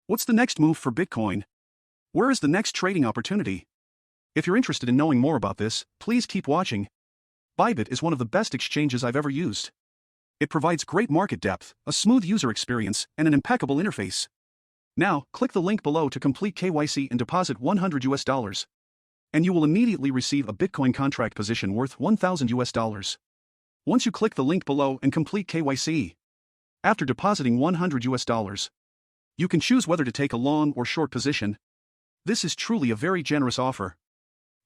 What's the next move for Bitcoin? Where is the next trading opportunity? If you're interested in knowing more about this, please keep watching. Bybit is one of the best exchanges I've ever used. It provides great market depth, a smooth user experience, and an impeccable interface. Now, click the link below to complete KYC and deposit $100, and you will immediately receive a Bitcoin contract position worth $1,000. Once you click the link below and complete KYC, after depositing $100, you can choose whether to take a long or short position. This is truly a very generous offer.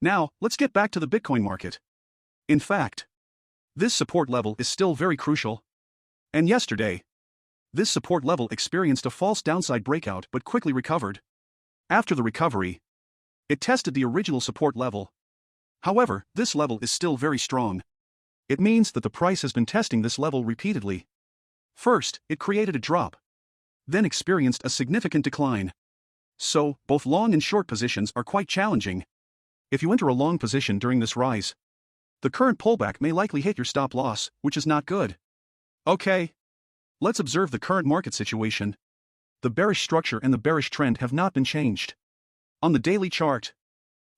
Now, let's get back to the Bitcoin market. In fact, this support level is still very crucial. And yesterday, this support level experienced a false downside breakout but quickly recovered. After the recovery, it tested the original support level. However, this level is still very strong. It means that the price has been testing this level repeatedly. First, it created a drop, then experienced a significant decline. So, both long and short positions are quite challenging. If you enter a long position during this rise, the current pullback may likely hit your stop loss, which is not good. Okay. Let's observe the current market situation. The bearish structure and the bearish trend have not been changed. On the daily chart,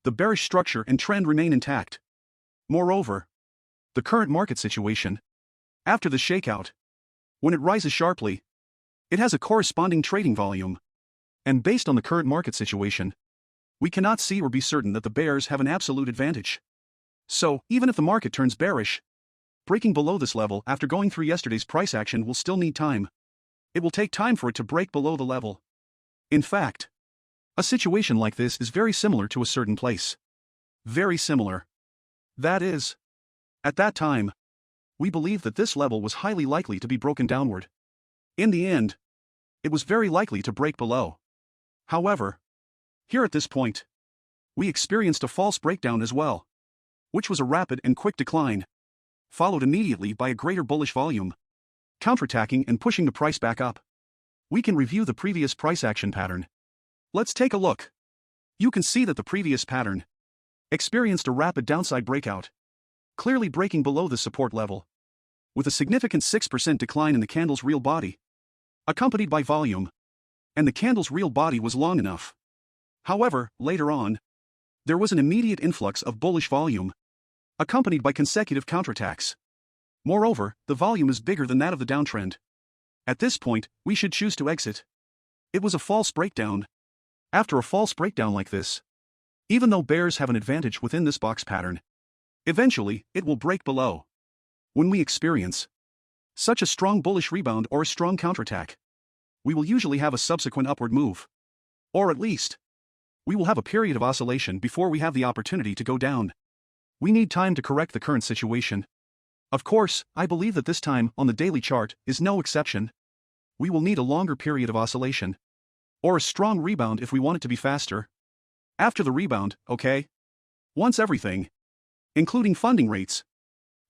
the bearish structure and trend remain intact. Moreover, the current market situation, after the shakeout, when it rises sharply, it has a corresponding trading volume. And based on the current market situation, we cannot see or be certain that the bears have an absolute advantage. So, even if the market turns bearish, breaking below this level after going through yesterday's price action will still need time. It will take time for it to break below the level. In fact, a situation like this is very similar to a certain place. Very similar. That is, at that time, we believed that this level was highly likely to be broken downward. In the end, it was very likely to break below. However, here at this point, we experienced a false breakdown as well, which was a rapid and quick decline, followed immediately by a greater bullish volume, counterattacking and pushing the price back up. We can review the previous price action pattern. Let's take a look. You can see that the previous pattern experienced a rapid downside breakout, clearly breaking below the support level, with a significant 6% decline in the candle's real body, accompanied by volume, and the candle's real body was long enough. However, later on, there was an immediate influx of bullish volume, accompanied by consecutive counterattacks. Moreover, the volume is bigger than that of the downtrend. At this point, we should choose to exit. It was a false breakdown. After a false breakdown like this, even though bears have an advantage within this box pattern, eventually, it will break below. When we experience such a strong bullish rebound or a strong counterattack, we will usually have a subsequent upward move. Or at least, we will have a period of oscillation before we have the opportunity to go down. We need time to correct the current situation. Of course, I believe that this time on the daily chart is no exception. We will need a longer period of oscillation, or a strong rebound if we want it to be faster. After the rebound, okay? Once everything, including funding rates,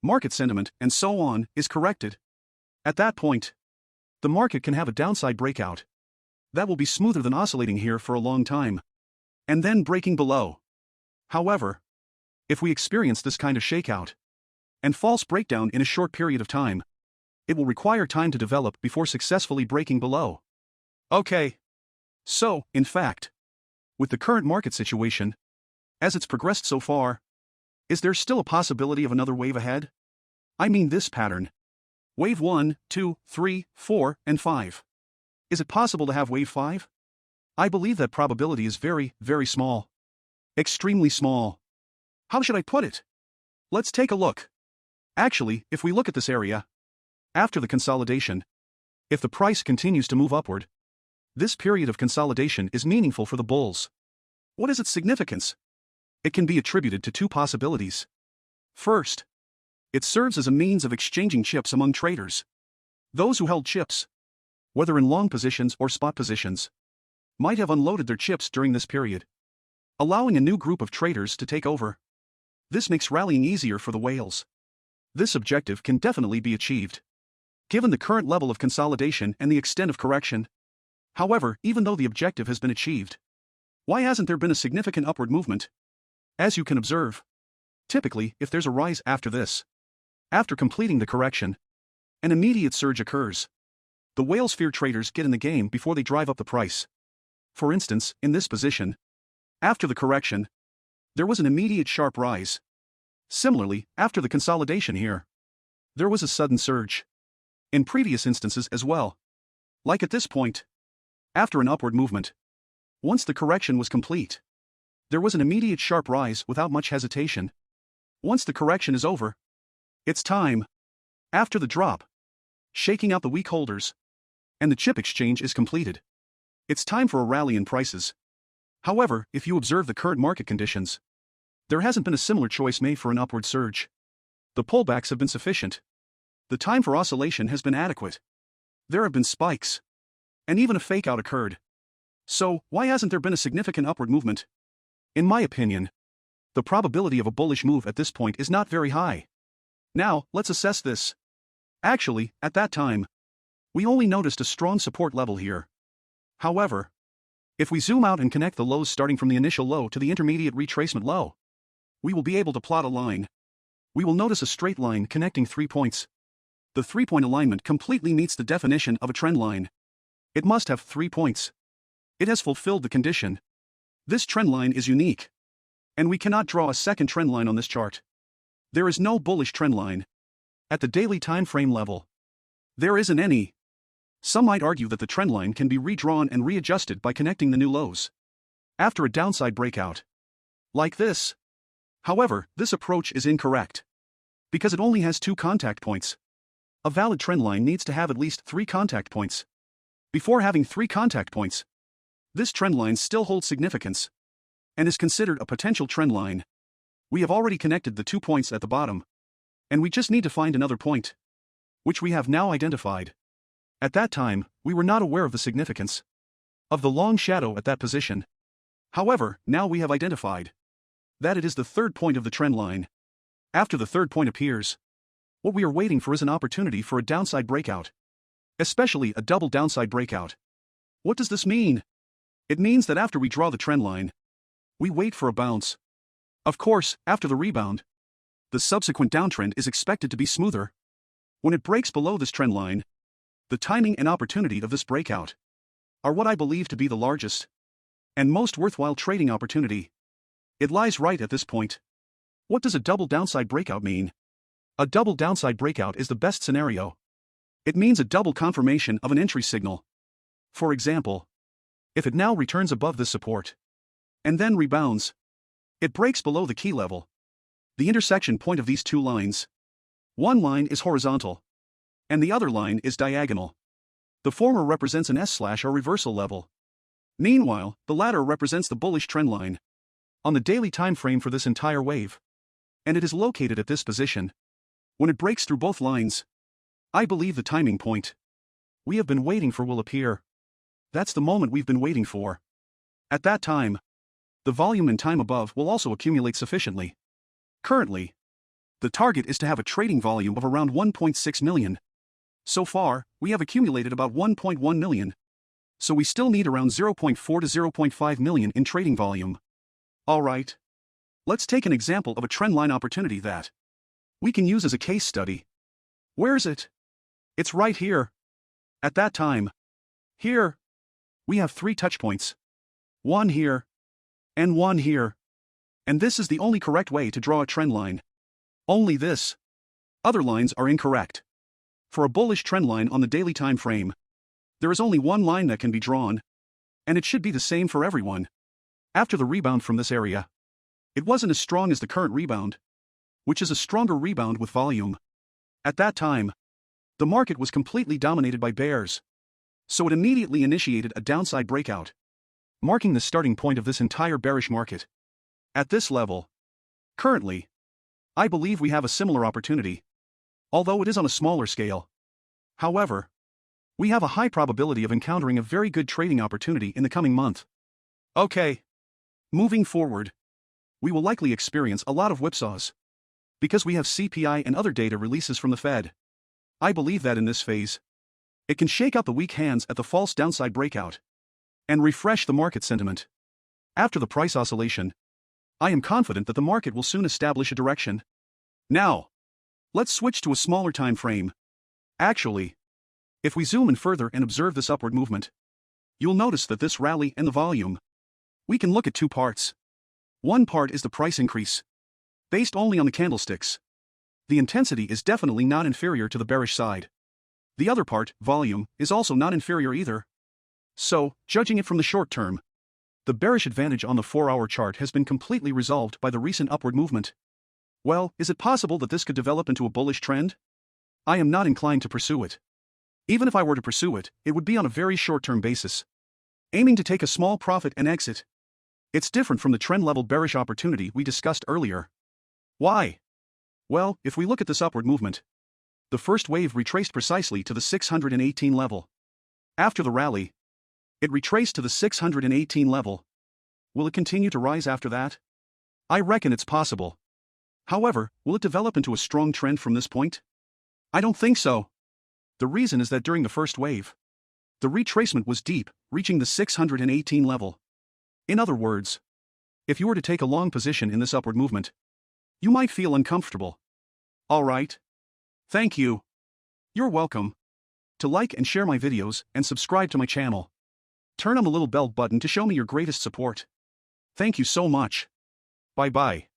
market sentiment, and so on, is corrected, at that point, the market can have a downside breakout. That will be smoother than oscillating here for a long time, and then breaking below. However, if we experience this kind of shakeout and false breakdown in a short period of time, it will require time to develop before successfully breaking below. Okay. So, in fact, with the current market situation, as it's progressed so far, is there still a possibility of another wave ahead? I mean this pattern. Wave 1, 2, 3, 4, and 5. Is it possible to have wave 5? I believe that probability is very, very small. Extremely small. How should I put it? Let's take a look. Actually, if we look at this area, after the consolidation, if the price continues to move upward, this period of consolidation is meaningful for the bulls. What is its significance? It can be attributed to two possibilities. First, it serves as a means of exchanging chips among traders. Those who held chips, whether in long positions or spot positions, might have unloaded their chips during this period, allowing a new group of traders to take over. This makes rallying easier for the whales. This objective can definitely be achieved, given the current level of consolidation and the extent of correction. However, even though the objective has been achieved, why hasn't there been a significant upward movement? As you can observe, typically, if there's a rise after this, after completing the correction, an immediate surge occurs. The whale sphere traders get in the game before they drive up the price. For instance, in this position, after the correction, there was an immediate sharp rise. Similarly, after the consolidation here, there was a sudden surge. In previous instances as well. Like at this point, after an upward movement, once the correction was complete, there was an immediate sharp rise without much hesitation. Once the correction is over, it's time. After the drop, shaking out the weak holders, and the chip exchange is completed, it's time for a rally in prices. However, if you observe the current market conditions, there hasn't been a similar choice made for an upward surge. The pullbacks have been sufficient. The time for oscillation has been adequate. There have been spikes. And even a fake out occurred. So, why hasn't there been a significant upward movement? In my opinion, the probability of a bullish move at this point is not very high. Now, let's assess this. Actually, at that time, we only noticed a strong support level here. However, if we zoom out and connect the lows starting from the initial low to the intermediate retracement low, we will be able to plot a line. We will notice a straight line connecting 3 points. The 3-point alignment completely meets the definition of a trend line. It must have 3 points. It has fulfilled the condition. This trend line is unique. And we cannot draw a second trend line on this chart. There is no bullish trend line. At the daily time frame level, there isn't any. Some might argue that the trend line can be redrawn and readjusted by connecting the new lows after a downside breakout. Like this. However, this approach is incorrect. Because it only has 2 contact points. A valid trend line needs to have at least 3 contact points. Before having 3 contact points, this trend line still holds significance and is considered a potential trend line. We have already connected the 2 points at the bottom, and we just need to find another point, which we have now identified. At that time, we were not aware of the significance of the long shadow at that position. However, now we have identified that it is the 3rd point of the trend line. After the 3rd point appears, what we are waiting for is an opportunity for a downside breakout, especially a double downside breakout. What does this mean? It means that after we draw the trend line, we wait for a bounce. Of course, after the rebound, the subsequent downtrend is expected to be smoother. When it breaks below this trend line, the timing and opportunity of this breakout are what I believe to be the largest and most worthwhile trading opportunity. It lies right at this point. What does a double downside breakout mean? A double downside breakout is the best scenario. It means a double confirmation of an entry signal. For example, if it now returns above this support and then rebounds, it breaks below the key level, the intersection point of these 2 lines. One line is horizontal, and the other line is diagonal. The former represents an S/ or reversal level. Meanwhile, the latter represents the bullish trend line on the daily time frame for this entire wave, and it is located at this position. When it breaks through both lines, I believe the timing point we have been waiting for will appear. That's the moment we've been waiting for. At that time, the volume and time above will also accumulate sufficiently. Currently, the target is to have a trading volume of around 1.6 million. So far, we have accumulated about 1.1 million. So we still need around 0.4 to 0.5 million in trading volume. Alright. Let's take an example of a trendline opportunity that we can use as a case study. Where is it? It's right here. At that time. Here. We have 3 touch points. One here. And one here. And this is the only correct way to draw a trend line. Only this. Other lines are incorrect. For a bullish trend line on the daily time frame, there is only one line that can be drawn. And it should be the same for everyone. After the rebound from this area, it wasn't as strong as the current rebound, which is a stronger rebound with volume. At that time, the market was completely dominated by bears. So it immediately initiated a downside breakout, marking the starting point of this entire bearish market. At this level, currently, I believe we have a similar opportunity, although it is on a smaller scale. However, we have a high probability of encountering a very good trading opportunity in the coming month. Okay. Moving forward, we will likely experience a lot of whipsaws, because we have CPI and other data releases from the Fed. I believe that in this phase, it can shake out the weak hands at the false downside breakout and refresh the market sentiment. After the price oscillation, I am confident that the market will soon establish a direction. Now, let's switch to a smaller time frame. Actually, if we zoom in further and observe this upward movement, You'll notice that this rally and the volume. We can look at two parts. One part is the price increase. Based only on the candlesticks. The intensity is definitely not inferior to the bearish side. The other part, volume, is also not inferior either. So, judging it from the short term, the bearish advantage on the 4-hour chart has been completely resolved by the recent upward movement. Well, is it possible that this could develop into a bullish trend? I am not inclined to pursue it. Even if I were to pursue it, it would be on a very short-term basis, aiming to take a small profit and exit. It's different from the trend-level bearish opportunity we discussed earlier. Why? Well, if we look at this upward movement, the first wave retraced precisely to the 618 level. After the rally, it retraced to the 618 level. Will it continue to rise after that? I reckon it's possible. However, will it develop into a strong trend from this point? I don't think so. The reason is that during the first wave, the retracement was deep, reaching the 618 level. In other words, if you were to take a long position in this upward movement, you might feel uncomfortable. Alright. Thank you. You're welcome. To like and share my videos and subscribe to my channel. Turn on the little bell button to show me your greatest support. Thank you so much. Bye-bye.